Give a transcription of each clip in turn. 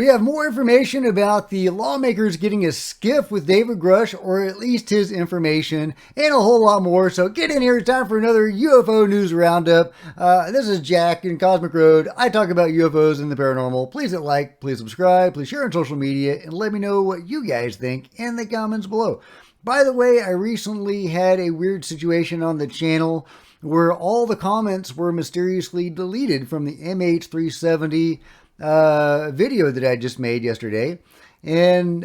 have more information about the lawmakers getting a skiff with David Grush, or at least his information, and a whole lot more. So get in here. It's time for another UFO News Roundup. This is Jack in Cosmic Road. I talk about UFOs and the paranormal. Please hit like, please subscribe, please share on social media, and let me know what you guys think in the comments below. By the way, I recently had a weird situation on the channel where all the comments were mysteriously deleted from the MH370 video that I just made yesterday. And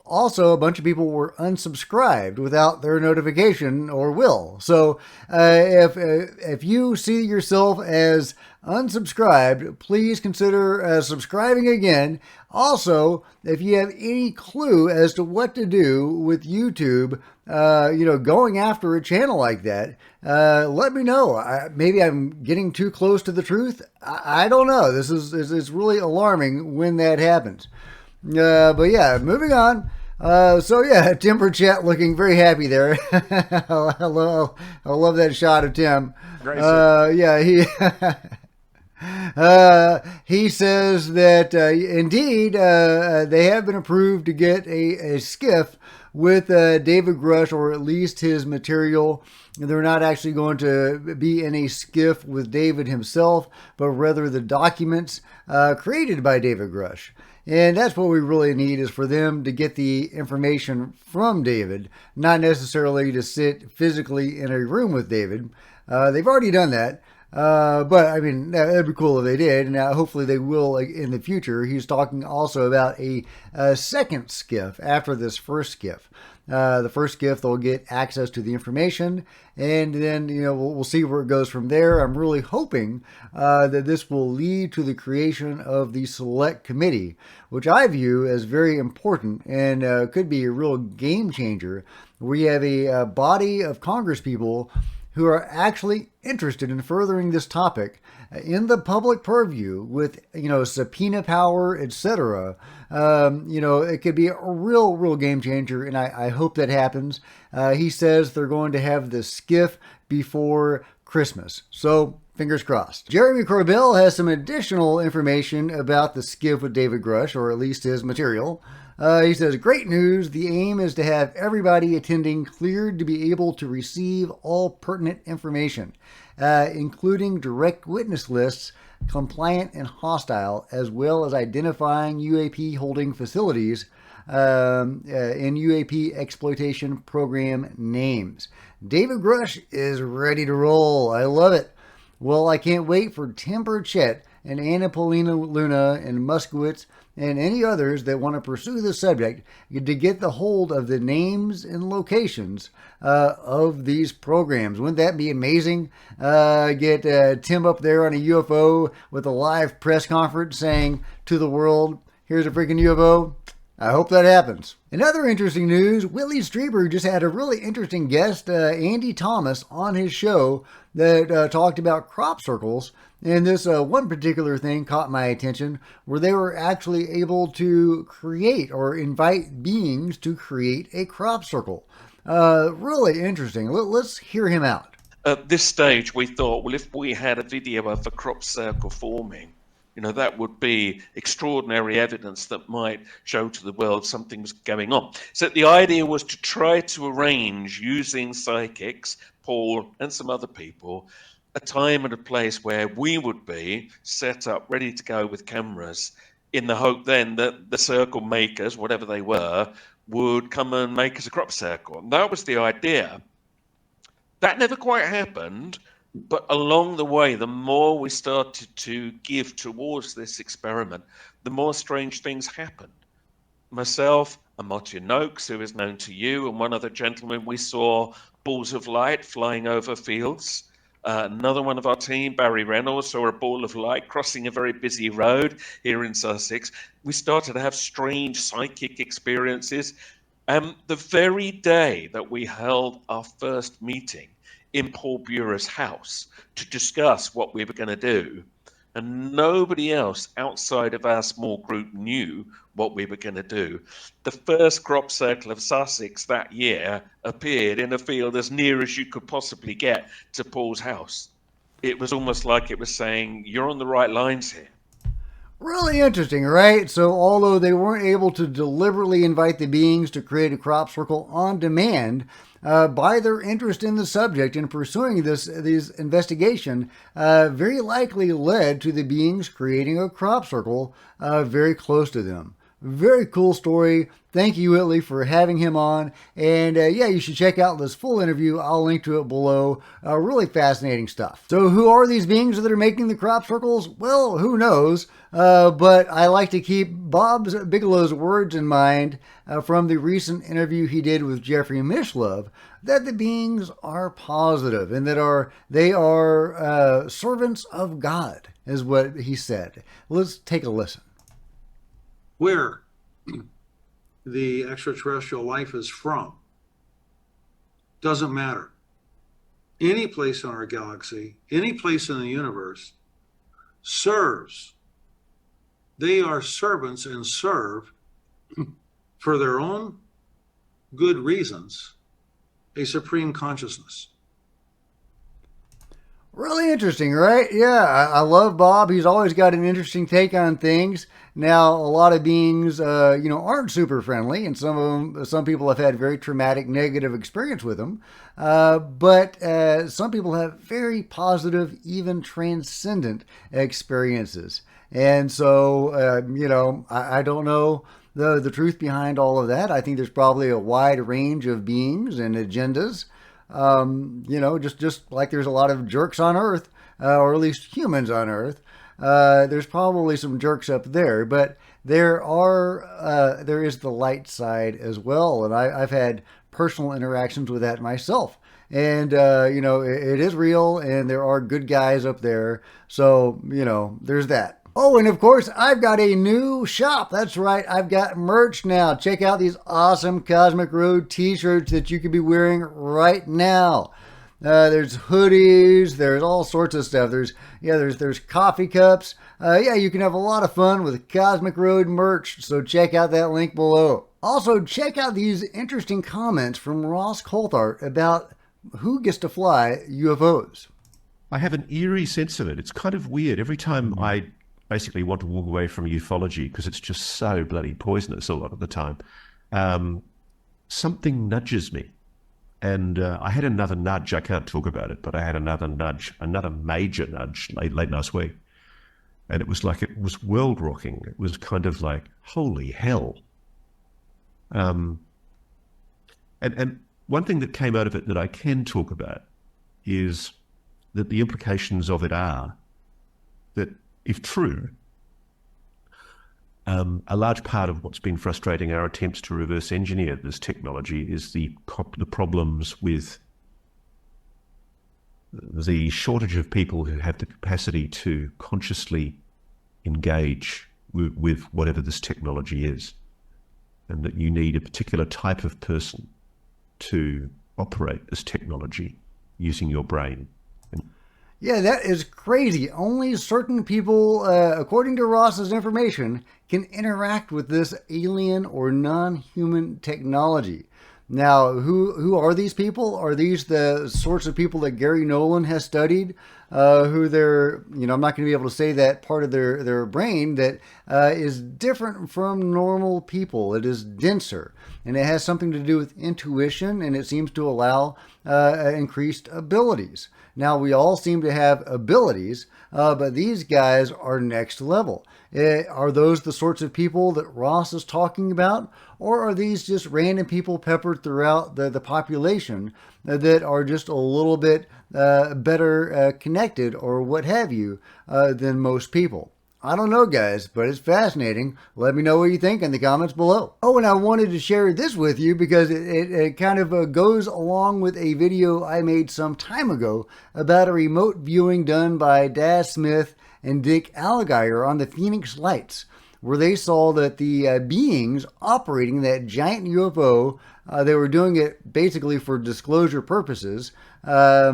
also a bunch of people were unsubscribed without their notification or will. So if you see yourself as unsubscribed, please consider subscribing again. Also, if you have any clue as to what to do with YouTube, going after a channel like that, let me know. Maybe I'm getting too close to the truth. I don't know. This is really alarming when that happens. But yeah, moving on. So yeah, Timber Chat looking very happy there. Hello, I love that shot of Tim. Yeah, he says that indeed they have been approved to get a skiff with David Grush, or at least his material. They're not actually going to be in a skiff with David himself, but rather the documents created by David Grush. And that's what we really need, is for them to get the information from David, not necessarily to sit physically in a room with David. They've already done that. But I mean, that'd be cool if they did, and hopefully they will in the future. He's talking also about a second skiff after this first skiff. The first skiff, they'll get access to the information, and then we'll see where it goes from there. I'm really hoping that this will lead to the creation of the select committee, which I view as very important and could be a real game changer. We have a body of congresspeople who are actually interested in furthering this topic in the public purview with, subpoena power, etc. It could be a real game changer, and I hope that happens. He says they're going to have the skiff before Christmas. So fingers crossed. Jeremy Corbell has some additional information about the skiff with David Grush, or at least his material. He says, great news. The aim is to have everybody attending cleared to be able to receive all pertinent information, including direct witness lists, compliant and hostile, as well as identifying U.A.P. holding facilities in U.A.P. exploitation program names. David Grush is ready to roll. I love it. Well, I can't wait for Timber Chet and Anna Paulina Luna and Muskowitz and any others that want to pursue this subject to get the hold of the names and locations of these programs. Wouldn't that be amazing? Get Tim up there on a UFO with a live press conference saying to the world, here's a freaking UFO. I hope that happens. In other interesting news, Willie Strieber just had a really interesting guest, Andy Thomas, on his show that talked about crop circles. And this one particular thing caught my attention, where they were actually able to create or invite beings to create a crop circle. Really interesting. Let's hear him out. At this stage, we thought, well, if we had a video of a crop circle forming, that would be extraordinary evidence that might show to the world something was going on. So the idea was to try to arrange, using psychics, Paul and some other people, a time and a place where we would be set up, ready to go with cameras, in the hope then that the circle makers, whatever they were, would come and make us a crop circle. And that was the idea. That never quite happened. But along the way, the more we started to give towards this experiment, the more strange things happened. Myself and Martin Noakes, who is known to you, and one other gentleman, we saw balls of light flying over fields. Another one of our team, Barry Reynolds, saw a ball of light crossing a very busy road here in Sussex. We started to have strange psychic experiences. The very day that we held our first meeting in Paul Bura's house to discuss what we were going to do, and nobody else outside of our small group knew what we were going to do, the first crop circle of Sussex that year appeared in a field as near as you could possibly get to Paul's house. It was almost like it was saying, you're on the right lines here. Really interesting, right? So, although they weren't able to deliberately invite the beings to create a crop circle on demand, by their interest in the subject and pursuing these investigation, very likely led to the beings creating a crop circle very close to them. Very cool story. Thank you, Whitley, for having him on. And yeah, you should check out this full interview. I'll link to it below. Really fascinating stuff. So, who are these beings that are making the crop circles? Well, who knows? But I like to keep Bob Bigelow's words in mind from the recent interview he did with Jeffrey Mishlove, that the beings are positive and that they are servants of God, is what he said. Let's take a listen. Where the extraterrestrial life is from doesn't matter. Any place in our galaxy, any place in the universe serves. They are servants and serve for their own good reasons a supreme consciousness. Really interesting, right? Yeah, I love Bob. He's always got an interesting take on things. Now, a lot of beings, aren't super friendly, and some people have had very traumatic, negative experience with them. But some people have very positive, even transcendent experiences. And so, I don't know the truth behind all of that. I think there's probably a wide range of beings and agendas. Just like there's a lot of jerks on Earth, or at least humans on Earth. There's probably some jerks up there, but there is the light side as well, and I've had personal interactions with that myself. And it is real, and there are good guys up there. So there's that. Oh, and of course, I've got a new shop. That's right, I've got merch now. Check out these awesome Cosmic Road t-shirts that you could be wearing right now. There's hoodies, there's all sorts of stuff. There's coffee cups. You can have a lot of fun with Cosmic Road merch, so check out that link below. Also, check out these interesting comments from Ross Coulthart about who gets to fly UFOs. I have an eerie sense of it. It's kind of weird. Every time I basically want to walk away from ufology because it's just so bloody poisonous a lot of the time, something nudges me. And I had another nudge. I can't talk about it, but I had another nudge, another major nudge late last week. And it was world rocking. It was kind of like, holy hell. And one thing that came out of it that I can talk about is that the implications of it are that, if true, a large part of what's been frustrating our attempts to reverse engineer this technology is the problems with the shortage of people who have the capacity to consciously engage with whatever this technology is, and that you need a particular type of person to operate this technology using your brain. Yeah, that is crazy. Only certain people, according to Ross's information, can interact with this alien or non-human technology. Now, who are these people? Are these the sorts of people that Gary Nolan has studied? Who they're, I'm not going to be able to say that part of their brain that is different from normal people. It is denser, and it has something to do with intuition, and it seems to allow increased abilities. Now, we all seem to have abilities, but these guys are next level. Are those the sorts of people that Ross is talking about? Or are these just random people peppered throughout the population that are just a little bit better connected or what have you than most people? I don't know, guys, but it's fascinating. Let me know what you think in the comments below. Oh, and I wanted to share this with you because it kind of goes along with a video I made some time ago about a remote viewing done by Daz Smith and Dick Allgeier on the Phoenix Lights, where they saw that the beings operating that giant UFO, they were doing it basically for disclosure purposes. The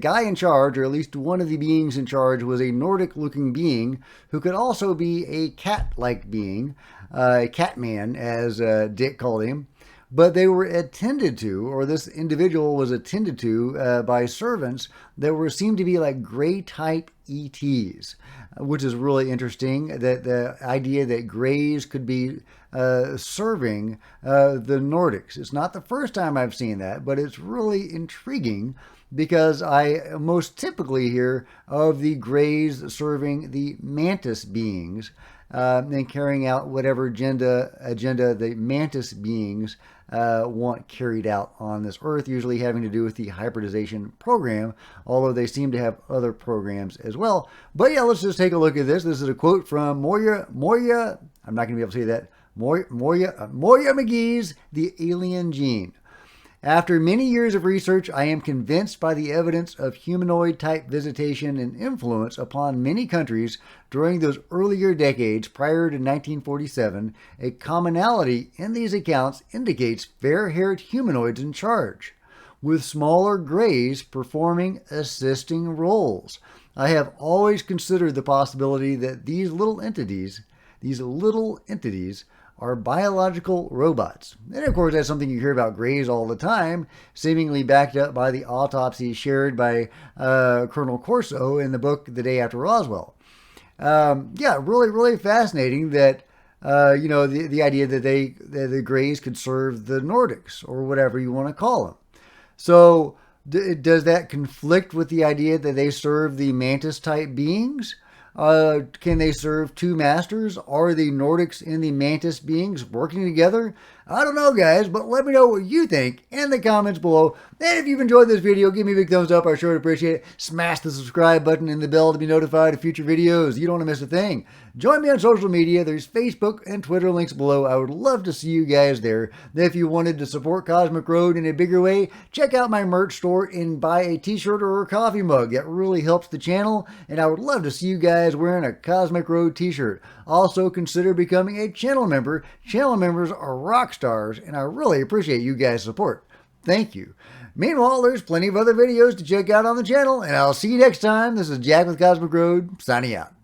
guy in charge, or at least one of the beings in charge, was a Nordic-looking being who could also be a cat-like being, a cat man, as Dick called him. but they were attended to, or this individual was attended to by servants that were seemed to be like gray type ETs, which is really interesting. That the idea that grays could be serving the Nordics. It's not the first time I've seen that, but it's really intriguing because I most typically hear of the grays serving the mantis beings and carrying out whatever agenda the mantis beings want carried out on this earth, usually having to do with the hybridization program, although they seem to have other programs as well. But yeah, let's just take a look at this. This is a quote from Moya, I'm not going to be able to say that, Moya McGee's The Alien Gene. After many years of research, I am convinced by the evidence of humanoid-type visitation and influence upon many countries during those earlier decades prior to 1947. A commonality in these accounts indicates fair-haired humanoids in charge, with smaller grays performing assisting roles. I have always considered the possibility that these little entities are biological robots. And of course, that's something you hear about grays all the time, seemingly backed up by the autopsy shared by Colonel Corso in the book The Day After Roswell. Yeah, really, really fascinating that, the idea that the grays could serve the Nordics, or whatever you want to call them. So does that conflict with the idea that they serve the mantis-type beings? Can they serve two masters? Are the Nordics and the mantis beings working together? I don't know, guys, but let me know what you think in the comments below. And if you've enjoyed this video, give me a big thumbs up. I sure would appreciate it. Smash the subscribe button and the bell to be notified of future videos. You don't want to miss a thing. Join me on social media. There's Facebook and Twitter links below. I would love to see you guys there. If you wanted to support Cosmic Road in a bigger way, check out my merch store and buy a t-shirt or a coffee mug. That really helps the channel, and I would love to see you guys wearing a Cosmic Road t-shirt. Also, consider becoming a channel member. Channel members are rock stars, and I really appreciate you guys' support. Thank you. Meanwhile, there's plenty of other videos to check out on the channel, and I'll see you next time. This is Jack with Cosmic Road, signing out.